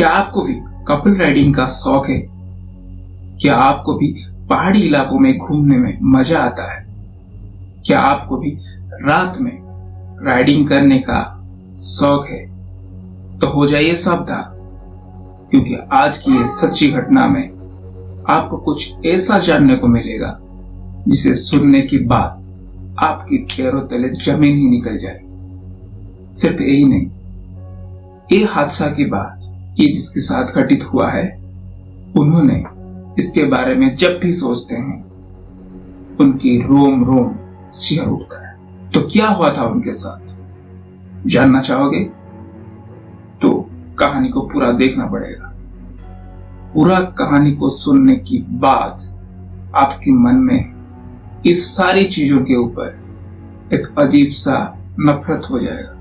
क्या आपको भी कपल राइडिंग का शौक है? क्या आपको भी पहाड़ी इलाकों में घूमने में मजा आता है? क्या आपको भी रात में राइडिंग करने का शौक है? तो हो जाइए सावधान, क्योंकि आज की ये सच्ची घटना में आपको कुछ ऐसा जानने को मिलेगा जिसे सुनने के बाद आपकी पैरों तले जमीन ही निकल जाएगी। सिर्फ यही नहीं, ये हादसा की बात ये जिसके साथ घटित हुआ है, उन्होंने इसके बारे में जब भी सोचते हैं उनकी रोम रोम सिहर उठता है। तो क्या हुआ था उनके साथ, जानना चाहोगे? तो कहानी को पूरा देखना पड़ेगा। पूरा कहानी को सुनने के बाद आपके मन में इस सारी चीजों के ऊपर एक अजीब सा नफरत हो जाएगा,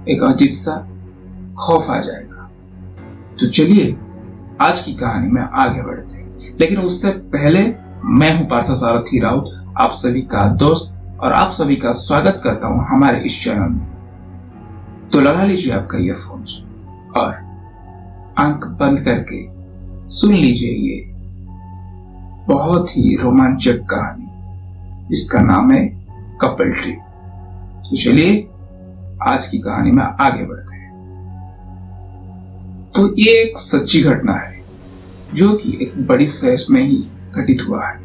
एक अजीब सा खौफ आ जाएगा। तो चलिए आज की कहानी में आगे बढ़ते हैं, लेकिन उससे पहले मैं हूं पार्थसारथी राउत, आप सभी का दोस्त, और आप सभी का स्वागत करता हूं हमारे इस चैनल में। तो लगा लीजिए आपका ईयरफोन्स और आंख बंद करके सुन लीजिए ये बहुत ही रोमांचक कहानी जिसका नाम है कपल ट्रिप। तो चलिए आज की कहानी में आगे बढ़ते हैं। तो ये एक सच्ची घटना है जो कि एक बड़ी शहर में ही घटित हुआ है,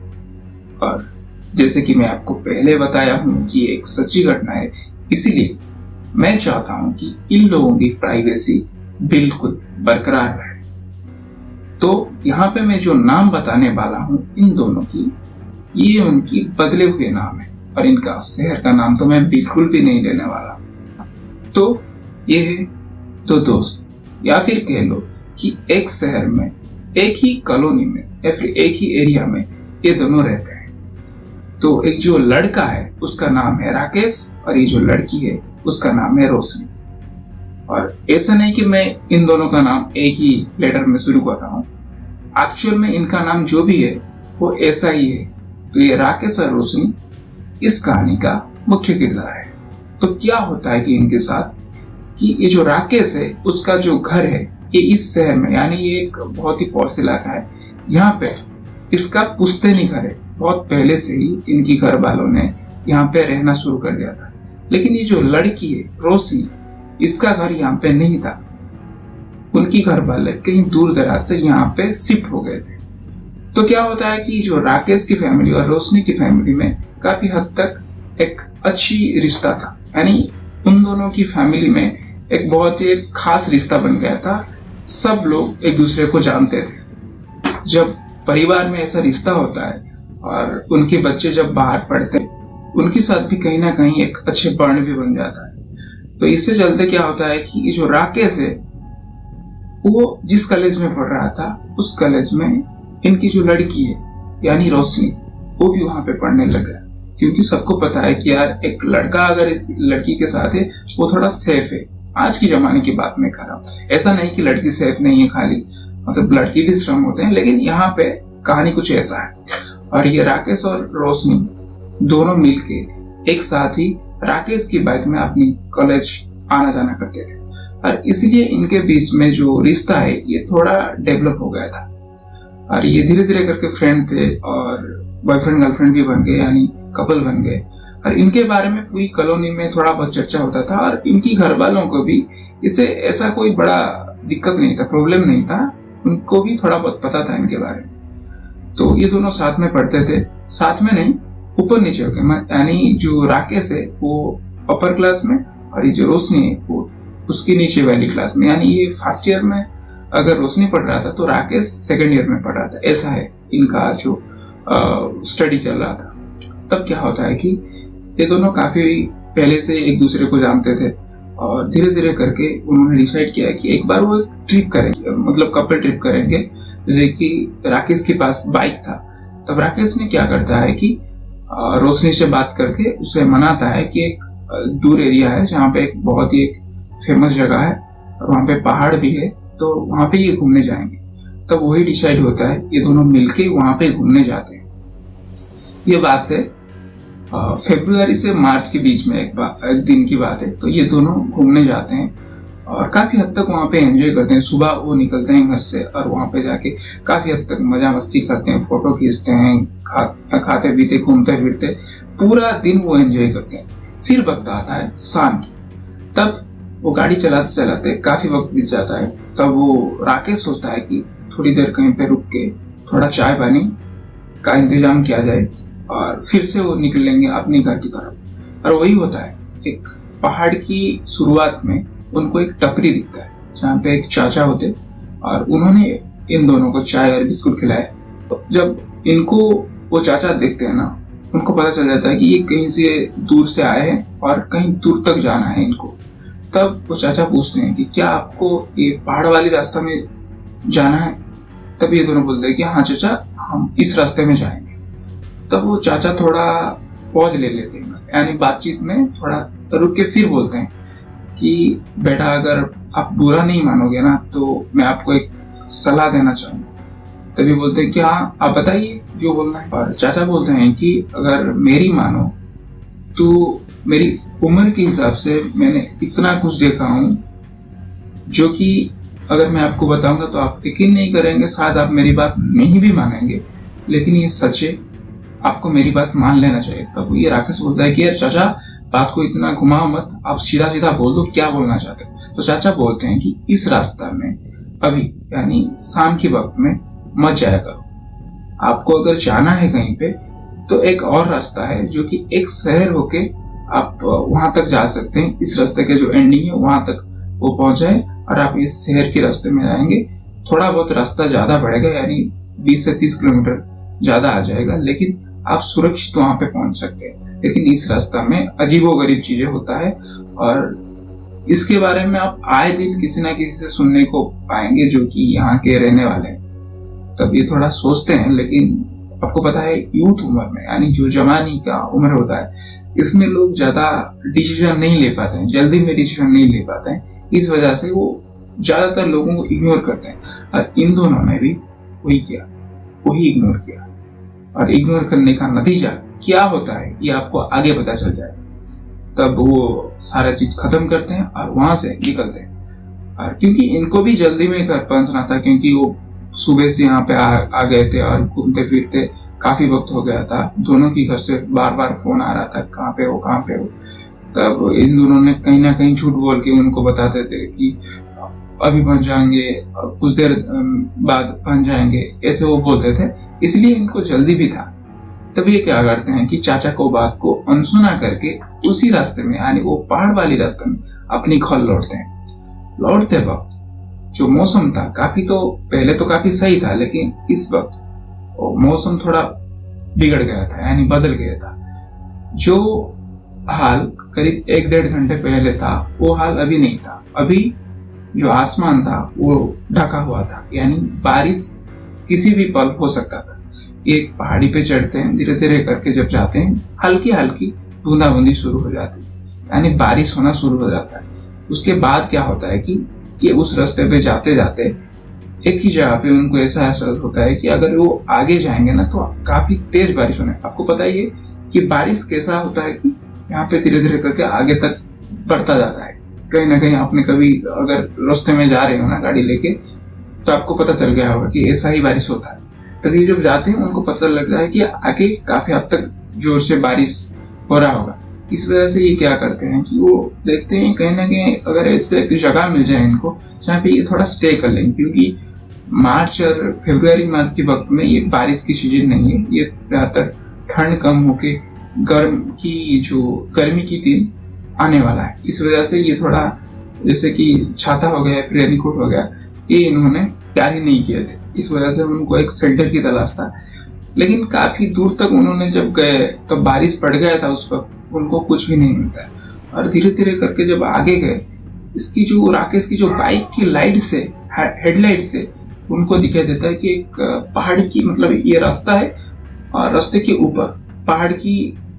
और जैसे कि मैं आपको पहले बताया हूं कि ये एक सच्ची घटना है, इसीलिए मैं चाहता हूं कि इन लोगों की प्राइवेसी बिल्कुल बरकरार रहे। तो यहाँ पे मैं जो नाम बताने वाला हूं इन दोनों की, ये उनकी बदले हुए नाम है, और इनका शहर का नाम तो मैं बिल्कुल भी नहीं लेने वाला। तो ये है दो दोस्त, या फिर कह लो कि एक शहर में, एक ही कॉलोनी में या फिर एक ही एरिया में ये दोनों रहते हैं। तो एक जो लड़का है उसका नाम है राकेश, और ये जो लड़की है उसका नाम है रोशनी। और ऐसा नहीं कि मैं इन दोनों का नाम एक ही लेटर में शुरू कर रहा हूँ, एक्चुअल में इनका नाम जो भी है वो ऐसा ही है। तो ये राकेश और रोशनी इस कहानी का मुख्य किरदार है। तो क्या होता है कि इनके साथ कि ये जो राकेश है उसका जो घर है ये इस शहर में, यानी ये एक बहुत ही पॉश इलाका है, यहाँ पे इसका पुश्तैनी घर है। बहुत पहले से ही इनकी घर वालों ने यहाँ पे रहना शुरू कर दिया था। लेकिन ये जो लड़की है रोशनी, इसका घर यहाँ पे नहीं था। उनकी घर वाले कहीं दूर दराज से यहाँ पे शिफ्ट हो गए थे। तो क्या होता है कि जो राकेश की फैमिली और रोशनी की फैमिली में काफी हद तक एक अच्छी रिश्ता था, यानी उन दोनों की फैमिली में एक बहुत ही खास रिश्ता बन गया था। सब लोग एक दूसरे को जानते थे। जब परिवार में ऐसा रिश्ता होता है और उनके बच्चे जब बाहर पढ़ते हैं, उनके साथ भी कहीं ना कहीं एक अच्छे बॉन्ड भी बन जाता है। तो इससे चलते क्या होता है कि जो राकेश है वो जिस कॉलेज में पढ़ रहा था, उस कॉलेज में इनकी जो लड़की है यानी रोशनी, वो भी वहां पे पढ़ने लगा। क्योंकि सबको पता है कि यार एक लड़का अगर इस लड़की के साथ है वो थोड़ा सेफ है। आज की जमाने की बात मैं कर रहा हूँ, ऐसा नहीं कि लड़की सेफ नहीं है, खाली मतलब लड़की भी श्रम होते हैं, लेकिन यहाँ पे कहानी कुछ ऐसा है। और ये राकेश और रोशनी दोनों मिलके एक साथ ही राकेश की बाइक में अपनी कॉलेज आना जाना करते थे, और इसलिए इनके बीच में जो रिश्ता है ये थोड़ा डेवलप हो गया था। और ये धीरे धीरे करके फ्रेंड थे और बॉयफ्रेंड गर्लफ्रेंड भी बन गए, यानी कपल बन गए। और इनके बारे में पूरी कॉलोनी में थोड़ा बहुत चर्चा होता था, और इनकी घर वालों को भी इससे ऐसा कोई बड़ा दिक्कत नहीं था, प्रॉब्लम नहीं था। उनको भी थोड़ा बहुत पता था इनके बारे में। तो ये दोनों साथ में पढ़ते थे, साथ में नहीं, ऊपर नीचे होके, यानी जो राकेश है वो अपर क्लास में और ये जो रोशनी है वो उसकी नीचे वाली क्लास में। यानी ये फर्स्ट ईयर में अगर रोशनी पढ़ रहा था तो राकेश सेकेंड ईयर में पढ़ रहा था। ऐसा है इनका जो स्टडी चल रहा था। तब क्या होता है कि ये दोनों काफी पहले से एक दूसरे को जानते थे, और धीरे धीरे करके उन्होंने डिसाइड किया कि एक बार वो ट्रिप करेंगे, मतलब कपल ट्रिप करेंगे। जैसे कि राकेश के पास बाइक था, तब राकेश ने क्या करता है कि रोशनी से बात करके उसे मनाता है कि एक दूर एरिया है जहाँ पे एक बहुत ही एक फेमस जगह है और वहाँ पे पहाड़ भी है, तो वहाँ पे ये घूमने जाएंगे। तब वही डिसाइड होता है, ये दोनों मिलके वहाँ पे घूमने जाते हैं। ये बात है फरवरी से मार्च के बीच में एक दिन की बात है। तो ये दोनों घूमने जाते हैं और काफी हद तक वहाँ पे एंजॉय करते हैं। सुबह वो निकलते हैं घर से और वहाँ पे जाके काफी हद तक मजा मस्ती करते हैं, फोटो खींचते हैं, खाते पीते घूमते फिरते पूरा दिन वो एंजॉय करते हैं। फिर वक्त आता है शाम की, तब वो गाड़ी चलाते चलाते काफी वक्त बीत जाता है। तब वो राकेश सोचता है कि थोड़ी देर कहीं पे रुक के थोड़ा चाय पानी का इंतजाम किया जाए और फिर से वो निकलेंगे अपने घर की तरफ। और वही होता है, एक पहाड़ की शुरुआत में उनको एक टपरी दिखता है जहाँ पे एक चाचा होते और उन्होंने इन दोनों को चाय और बिस्कुट खिलाए। तो जब इनको वो चाचा देखते हैं ना, उनको पता चल जाता है कि ये कहीं से दूर से आए हैं और कहीं दूर तक जाना है इनको। तब वो चाचा पूछते हैं कि क्या आपको ये पहाड़ वाली रास्ता में जाना है? तब ये दोनों बोलते हैं कि हाँ चाचा, हम इस रास्ते में जाएंगे। तब वो चाचा थोड़ा पॉज ले लेते हैं, यानी बातचीत में थोड़ा रुक के फिर बोलते हैं कि बेटा, अगर आप बुरा नहीं मानोगे ना तो मैं आपको एक सलाह देना चाहूंगा। तभी बोलते हैं कि हाँ आप बताइए जो बोलना है। और चाचा बोलते हैं कि अगर मेरी मानो तो मेरी उम्र के हिसाब से मैंने इतना कुछ देखा हूँ जो कि अगर मैं आपको बताऊंगा तो आप यकीन नहीं करेंगे, शायद आप मेरी बात नहीं भी मानेंगे, लेकिन ये सच है, आपको मेरी बात मान लेना चाहिए। तब ये राकेश बोलता है कि यार चाचा, बात को इतना घुमाओ मत, आप सीधा सीधा बोल दो क्या बोलना चाहते हो। तो चाचा बोलते हैं कि इस रास्ता में अभी यानी शाम के वक्त में मत जाया करो। आपको अगर जाना है कहीं पे तो एक और रास्ता है जो कि एक शहर होके आप वहां तक जा सकते हैं। इस रास्ते के जो एंडिंग है वहां तक वो पहुंच जाए और आप इस शहर के रास्ते में जाएंगे। थोड़ा बहुत रास्ता ज्यादा बढ़ेगा, यानी 20 से 30 किलोमीटर ज्यादा आ जाएगा, लेकिन आप सुरक्षित वहां पे पहुंच सकते हैं। लेकिन इस रास्ता में अजीबोगरीब चीजें होता है और इसके बारे में आप आए दिन किसी ना किसी से सुनने को पाएंगे जो कि यहाँ के रहने वाले हैं। तब ये थोड़ा सोचते हैं, लेकिन आपको पता है यूथ उम्र में यानी जो जवानी का उम्र होता है, इसमें लोग ज्यादा डिसीजन नहीं ले पाते हैं, जल्दी में डिसीजन नहीं ले पाते हैं। इस वजह से वो ज्यादातर लोगों को इग्नोर करते हैं और इन दोनों ने भी वही किया, वही इग्नोर किया। और इग्नोर करने का नतीजा क्या होता है ये आपको आगे पता चल जाएगा। तब वो सारा चीज खत्म करते हैं और वहां से निकलते हैं। और क्योंकि इनको भी जल्दी में घर पहुंचना था, क्योंकि वो सुबह से यहाँ पे आ गए थे और घूमते फिरते काफी वक्त हो गया था। दोनों की घर से बार बार फोन आ रहा था, कहाँ पे हो कहाँ पे हो। तब इन दोनों ने कहीं ना कहीं झूठ बोल के उनको बताते थे कि अभी पहुंच जाएंगे और कुछ देर बाद पहुंच जाएंगे, ऐसे वो बोलते थे, इसलिए इनको जल्दी भी था। तब ये क्या करते हैं कि चाचा को बात को अनसुना करके उसी रास्ते में यानी वो पहाड़ वाली रास्ते में अपनी खल लौटते हैं। लौटते वक्त जो मौसम था काफी, तो पहले तो काफी सही था, लेकिन इस वक्त मौसम थोड़ा बिगड़ गया था, यानी बदल गया था। जो हाल करीब 1-1.5 घंटे पहले था वो हाल अभी नहीं था। अभी जो आसमान था वो ढका हुआ था, यानी बारिश किसी भी पल हो सकता था। एक पहाड़ी पे चढ़ते हैं, धीरे धीरे करके जब जाते हैं हल्की हल्की बूंदाबूंदी शुरू हो जाती है, यानी बारिश होना शुरू हो जाता है। उसके बाद क्या होता है कि ये उस रास्ते पे जाते जाते एक ही जगह पे उनको ऐसा एहसास होता है कि अगर वो आगे जाएंगे ना तो काफी तेज बारिश होने। आपको पता ही है कि बारिश कैसा होता है कि यहाँ पे धीरे धीरे करके आगे तक बढ़ता जाता है। कहीं ना कहीं आपने कभी अगर रास्ते में जा रहे हो ना गाड़ी लेके, तो आपको पता चल गया होगा कि ऐसा ही बारिश होता है। तभी जब जाते हैं उनको पता लगता है कि आगे काफी हद तक जोर से बारिश हो रहा होगा। इस वजह से ये क्या करते हैं कि वो देखते हैं कहीं ना कहीं अगर ऐसे जगह मिल जाए इनको जहाँ पे ये थोड़ा स्टे कर लें, क्योंकि मार्च और फरवरी मार्च के वक्त में ये बारिश की सीजन नहीं है। ये ज्यादातर ठंड कम होके गर्मी की दिन आने वाला है। इस वजह से ये थोड़ा जैसे कि छाता हो गया फिर रेनकोट हो गया, ये इन्होंने तैयारी नहीं किए थे। इस वजह से उनको एक शेल्टर की तलाश था। लेकिन काफी दूर तक उन्होंने जब गए तो बारिश पड़ गया था, उस वक्त उनको कुछ भी नहीं मिलता। और धीरे धीरे करके जब आगे गए, इसकी जो राकेश की जो बाइक की लाइट से हेडलाइट से उनको दिखाई देता है कि एक पहाड़ की मतलब ये रास्ता है और रास्ते के ऊपर पहाड़ की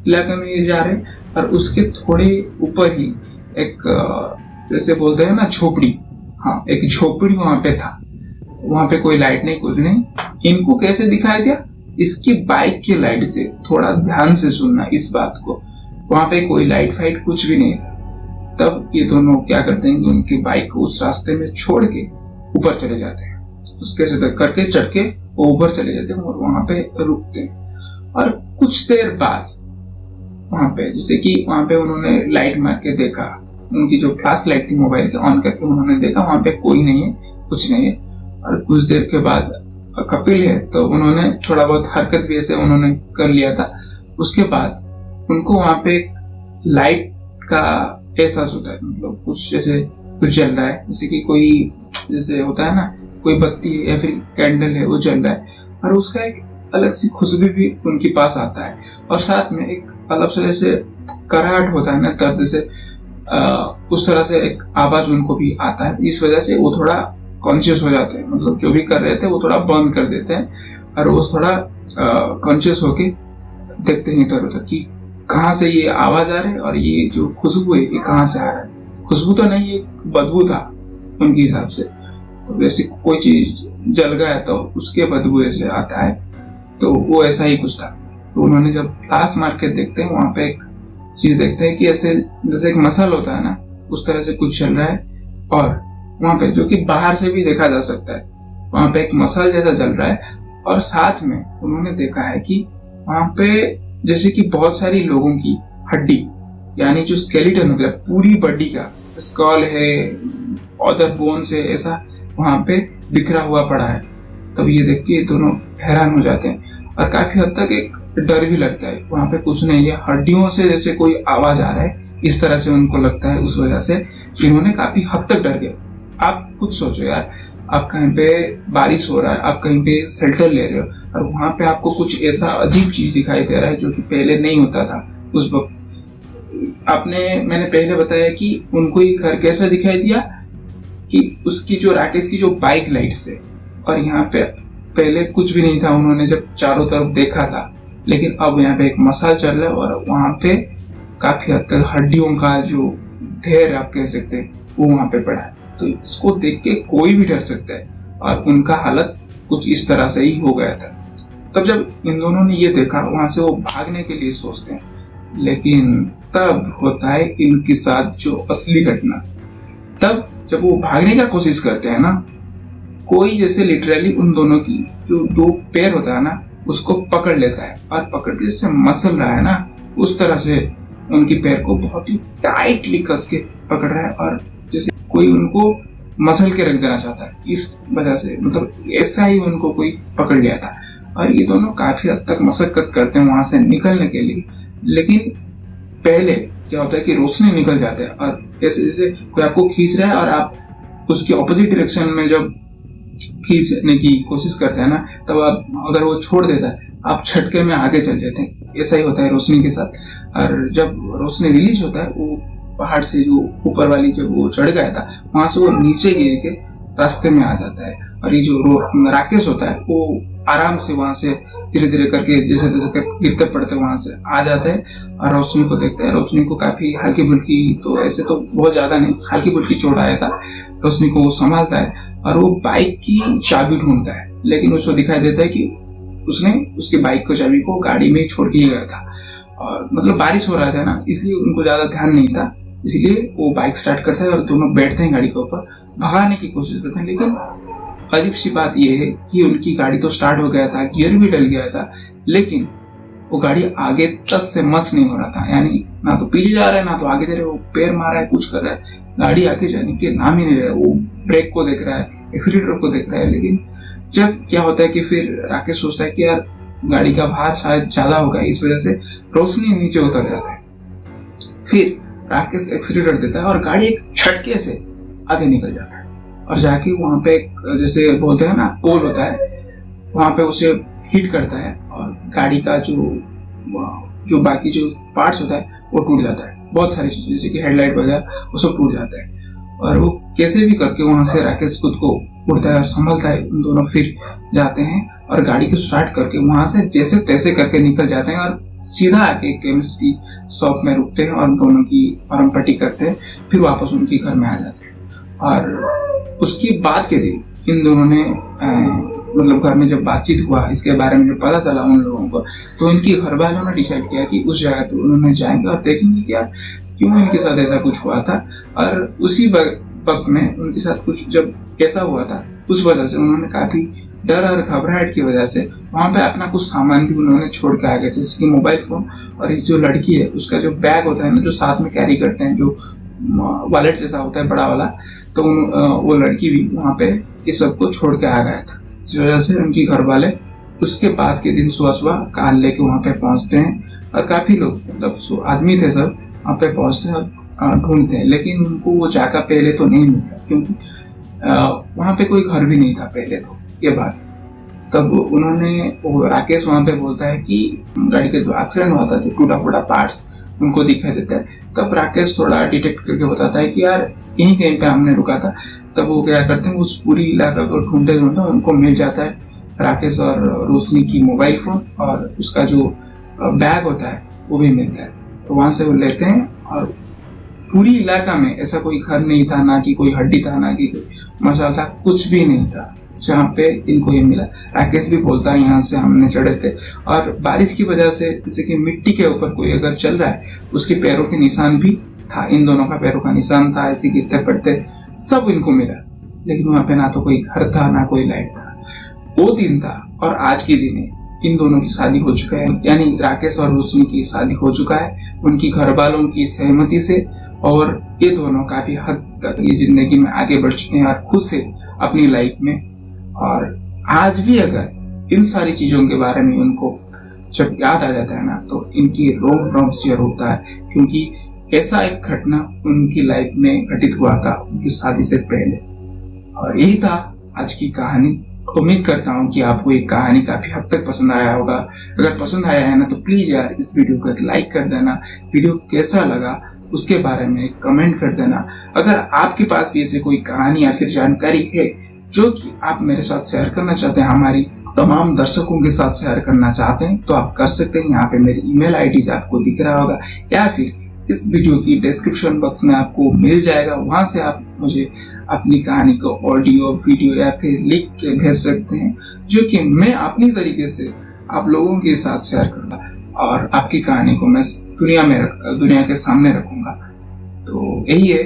इलाके में ये जा रहे हैं और उसके थोड़े ऊपर ही एक जैसे बोलते हैं ना झोपड़ी, हाँ एक झोपड़ी वहां पे था। वहां पे कोई लाइट नहीं कुछ नहीं। इनको कैसे दिखाई दिया? इसकी बाइक की लाइट से। थोड़ा ध्यान से सुनना इस बात को, वहां पे कोई लाइट फाइट कुछ भी नहीं था। तब ये दोनों क्या करते हैं कि उनकी बाइक को उस रास्ते में छोड़ के ऊपर चले जाते हैं, उसके से करके चढ़ के वो ऊपर चले जाते हैं और वहां पे रुकते हैं। और कुछ देर बाद वहां पे जैसे कि वहां पे उन्होंने लाइट मार के देखा, उनकी जो फ्लैश लाइट थी मोबाइल के ऑन करके उन्होंने देखा वहां पे कोई नहीं है, कुछ नहीं है। और कुछ देर के बाद कपिल है तो उन्होंने थोड़ा बहुत हरकत भी ऐसे उन्होंने कर लिया था। उसके बाद उनको वहां पे लाइट का एहसास होता है, मतलब कुछ जैसे कुछ जल रहा है, जैसे कि कोई जैसे होता है ना कोई बत्ती या फिर कैंडल है वो जल रहा है, और उसका एक अलग सी खुशबू भी उनके पास आता है। और साथ में एक अलग से जैसे कराहट होता है ना दर्द से, उस तरह से एक आवाज उनको भी आता है। इस वजह से वो थोड़ा कॉन्शियस हो जाते हैं, मतलब जो भी कर रहे थे वो थोड़ा बंद कर देते हैं और वो थोड़ा कॉन्शियस होके देखते हैं इधर उधर कि कहाँ से ये आवाज आ रही है और ये जो खुशबू है ये कहाँ से आ रहा है। खुशबू तो नहीं, ये बदबू था उनके हिसाब से। तो वैसे कोई चीज जल गया तो उसके बदबू ऐसे आता है, तो वो ऐसा ही कुछ था। तो उन्होंने जब फ्लैश मार के देखते हैं वहां पे एक चीज देखते हैं कि ऐसे जैसे एक मसल होता है ना उस तरह से कुछ चल रहा है, और वहां पे जो कि बाहर से भी देखा जा सकता है वहां पे एक मसल जैसा चल रहा है। और साथ में उन्होंने देखा है कि वहां पे जैसे कि बहुत सारी लोगों की हड्डी, यानी जो स्केलेटन होता है पूरी बॉडी का, स्कल है, अदर बोन्स है, ऐसा वहां पे बिखरा हुआ पड़ा है। तब ये देख के दोनों हैरान हो जाते हैं और काफी हद तक एक डर भी लगता है। वहां पे कुछ नहीं है, हड्डियों से जैसे कोई आवाज आ रहा है इस तरह से उनको लगता है। उस वजह से इन्होंने काफी हद तक डर गए। आप खुद सोचो यार, आप कहीं पे बारिश हो रहा है, आप कहीं पे शेल्टर ले रहे हो और वहां पे आपको कुछ ऐसा अजीब चीज दिखाई दे रहा है जो कि पहले नहीं होता था उस वक्त। मैंने पहले बताया कि उनको ये घर कैसा दिखाई दिया कि उसकी जो राकेश की जो बाइक लाइट से, और यहाँ पे पहले कुछ भी नहीं था उन्होंने जब चारों तरफ देखा था, लेकिन अब यहाँ पे एक मसाल चल रहा है और वहां पे काफी हद तक हड्डियों का जो ढेर आप कह सकते हैं वो वहां पे पड़ा है। तो इसको देख के कोई भी डर सकता है और उनका हालत कुछ इस तरह से ही हो गया था। तब जब इन दोनों ने ये देखा वहां से वो भागने के लिए सोचते हैं, लेकिन तब होता है इनके साथ जो असली घटना। तब जब वो भागने का कोशिश करते हैं ना, कोई जैसे लिटरली उन दोनों की जो दो पैर होता है ना उसको पकड़ लेता है और पकड़ के जैसे मसल रहा है ना उस तरह से उनकी पैर को बहुत ही टाइटली कस के पकड़ रहा है और जैसे कोई उनको मसल के रख देना चाहता है। इस वजह से मतलब ऐसा ही उनको कोई पकड़ लिया था और ये दोनों काफी हद तक मशक्कत करते हैं वहां से निकलने के लिए। लेकिन पहले क्या होता है कि रोशनी निकल जाता है और जैसे जैसे कोई आपको खींच रहा है और आप उसकी ऑपोजिट डायरेक्शन में जब खींचने की कोशिश करते हैं ना, तब आप अगर वो छोड़ देता है आप झटके में आगे चल जाते हैं। ऐसा ही होता है रोशनी के साथ। और जब रोशनी रिलीज होता है वो पहाड़ से जो ऊपर वाली जब वो चढ़ गया था वहां से वो नीचे गिर के रास्ते में आ जाता है और ये जो राकेश होता है वो आराम से वहां से धीरे धीरे करके जैसे जैसे गिरते पड़ते वहां से आ जाता है और रोशनी को देखता है। रोशनी को काफी हल्की फुल्की, तो ऐसे तो बहुत ज्यादा नहीं, हल्की फुल्की चोट आया था। रोशनी को वो संभालता है और वो बाइक की चाबी ढूंढता है, लेकिन उसको दिखाई देता है कि उसने उसकी बाइक को चाबी को गाड़ी में छोड़ के ही गया था। और मतलब बारिश हो रहा था ना, इसलिए उनको ज्यादा ध्यान नहीं था, इसलिए वो बाइक स्टार्ट करता है और दोनों बैठते हैं गाड़ी के ऊपर, भगाने की कोशिश करते हैं। लेकिन अजीब सी बात यह है कि उनकी गाड़ी तो स्टार्ट हो गया था, गियर भी डल गया था, लेकिन वो गाड़ी आगे तस से मस नहीं हो रहा था। यानी ना तो पीछे जा रहा है ना तो आगे जा रहा है, वो पैर मार रहा है, कुछ कर रहा है, गाड़ी आगे जाने के नाम ही नहीं रहा है। वो ब्रेक को देख रहा है, एक्सीलरेटर को देख रहा है। लेकिन जब क्या होता है कि फिर राकेश सोचता है कि यार गाड़ी का भार शायद ज्यादा होगा, इस वजह से रोशनी नीचे उतर जाता है। फिर राकेश एक्सीलरेटर देता है और गाड़ी एक झटके से आगे निकल जाता है और जाके वहां पे जैसे बोलते हैं ना पोल होता है, वहां पे उसे हिट करता है और गाड़ी का जो बाकी जो पार्ट्स होता है वो टूट जाता है। बहुत सारी चीजें जैसे कि हेडलाइट वगैरह वो सब टूट जाता है और वो कैसे भी करके वहां से राकेश खुद को उड़ता है और संभलता है। उन दोनों फिर जाते हैं और गाड़ी को स्टार्ट करके वहां से जैसे तैसे करके निकल जाते हैं और सीधा आके केमिस्ट की शॉप में रुकते हैं और दोनों की फॉर्म पट्टी करते हैं, फिर वापस उनके घर में आ जाते हैं। और उसके बाद के दिन इन दोनों ने मतलब घर में जब बातचीत हुआ इसके बारे में जब पता चला उन लोगों को, तो इनके घर वालों ने डिसाइड किया कि उस जगह पे उन्होंने जाएंगे और देखेंगे कि यार क्यों इनके साथ ऐसा कुछ हुआ था, और उसी वक्त में उनके साथ कुछ जब ऐसा हुआ था उस वजह से उन्होंने काफी डर और घबराहट की वजह से वहां पे अपना कुछ सामान भी उन्होंने छोड़ के आ गए थे, जैसे कि मोबाइल फोन, और इस जो लड़की है उसका जो बैग होता है ना, जो साथ में कैरी करते हैं, जो वॉलेट जैसा होता है बड़ा वाला, तो वो लड़की भी वहां पे इस सब को छोड़ के आ गया था। इस वजह से उनकी घर वाले उसके बाद के दिन सुबह सुबह कार लेके वहां पे पहुंचते हैं, और काफी लोग मतलब आदमी थे सब वहां पे पहुंचते हैं और ढूंढते हैं, लेकिन उनको वो जगह पहले तो नहीं मिलता, क्योंकि वहां पे कोई घर भी नहीं था पहले तो। ये बात तब उन्होंने राकेश वहां पे बोलता है कि गाड़ी का जो एक्सीडेंट हुआ था, जो टूटा फूटा पार्ट्स उनको दिखाई देता है। तब राकेश थोड़ा डिटेक्ट करके बताता है कि यार यहीं कहीं पे हमने रुका था। तब वो क्या करते हैं, उस पूरी इलाका को ढूंढते ढूंढते उनको मिल जाता है राकेश और रोशनी की मोबाइल फोन, और उसका जो बैग होता है वो भी मिलता है। तो वहां से वो लेते हैं, और पूरी इलाका में ऐसा कोई घर नहीं था, ना कि कोई हड्डी था, ना कि कोई मसाला था, कुछ भी नहीं था जहाँ पे इनको ये मिला। राकेश भी बोलता है यहाँ से हमने चढ़े थे, और बारिश की वजह से जैसे कि मिट्टी के ऊपर कोई अगर चल रहा है उसके पैरों के निशान भी था, इन दोनों का पैरों का निशान था, ऐसे गिरते पड़ते सब इनको मिला। लेकिन वहां पे ना तो कोई घर था, ना कोई लाइट था। वो दिन था, और आज के दिन इन दोनों की शादी हो चुका है, यानी राकेश और रोशनी की शादी हो चुका है उनकी घर वालों की सहमति से, और ये दोनों काफी हद तक ये जिंदगी में आगे बढ़ चुके हैं और खुश है अपनी लाइफ में। और आज भी अगर इन सारी चीजों के बारे में उनको जब याद आ जाता है ना, तो इनकी रोम रोम शेयर होता है, क्योंकि ऐसा एक घटना उनकी लाइफ में घटित हुआ था उनकी शादी से पहले। और यही था आज की कहानी। उम्मीद करता हूँ कि आपको ये कहानी काफी हद तक पसंद आया होगा। अगर पसंद आया है ना, तो प्लीज यार इस वीडियो को लाइक कर देना। वीडियो कैसा लगा उसके बारे में कमेंट कर देना। अगर आपके पास भी ऐसे कोई कहानी या फिर जानकारी है जो कि आप मेरे साथ शेयर करना चाहते हैं, हमारी तमाम दर्शकों के साथ शेयर करना चाहते हैं, तो आप कर सकते हैं। यहाँ पे मेरी ईमेल आईडी आपको दिख रहा होगा, या फिर इस वीडियो की डिस्क्रिप्शन बॉक्स में आपको मिल जाएगा। वहां से आप मुझे अपनी कहानी को ऑडियो, वीडियो या फिर लिख के भेज सकते हैं, जो कि मैं अपनी तरीके से आप लोगों के साथ शेयर करूंगा, और आपकी कहानी को मैं दुनिया के सामने रखूंगा। तो यही है,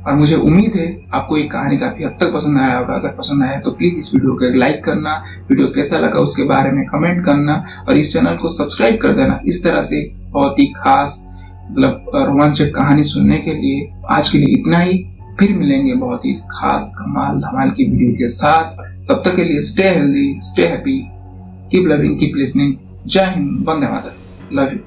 और मुझे उम्मीद है आपको ये कहानी काफी हद तक पसंद आया होगा। अगर पसंद आया तो प्लीज इस वीडियो को लाइक करना, वीडियो कैसा लगा उसके बारे में कमेंट करना, और इस चैनल को सब्सक्राइब कर देना। इस तरह से बहुत ही खास मतलब रोमांचक कहानी सुनने के लिए आज के लिए इतना ही। फिर मिलेंगे बहुत ही खास कमाल धमाल की वीडियो के साथ। तब तक के लिए stay healthy, stay happy, keep loving, keep listening. जय हिंद, वंदे मातरम, लव यू।